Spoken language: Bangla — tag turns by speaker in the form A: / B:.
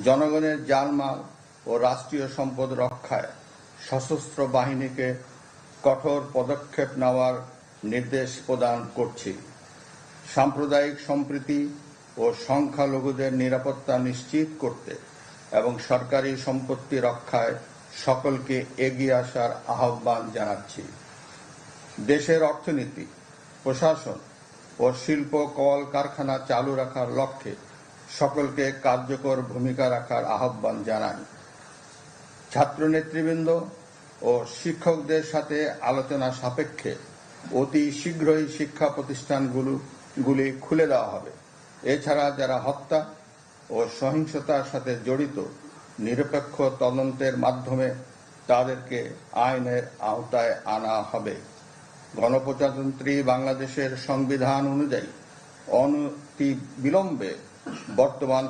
A: জনগণের জানমাল ও রাষ্ট্রীয় সম্পদ রক্ষায় সশস্ত্র বাহিনীকে কঠোর পদক্ষেপ নেওয়ার নির্দেশ প্রদান করছি। সাম্প্রদায়িক সম্প্রীতি ও সংখ্যালঘুদের নিরাপত্তা নিশ্চিত করতে এবং সরকারি সম্পত্তি রক্ষায় সকলকে এগিয়ে আসার আহ্বান জানাচ্ছি। দেশের অর্থনীতি, প্রশাসন ও শিল্প কলকারখানা চালু রাখার লক্ষ্যে সকলকে কার্যকর ভূমিকা রাখার আহ্বান জানাই। ছাত্র নেতৃবৃন্দ ও শিক্ষকদের সাথে আলোচনা সাপেক্ষে অতি শীঘ্রই শিক্ষা প্রতিষ্ঠানগুলি খুলে দেওয়া হবে। এছাড়া যারা হত্যা ও সহিংসতার সাথে জড়িত নিরপেক্ষ তদন্তের মাধ্যমে তাদেরকে আইনের আওতায় আনা হবে। গণপ্রজাতন্ত্রী বাংলাদেশের সংবিধান অনুযায়ী অনতিবিলম্বে বর্তমান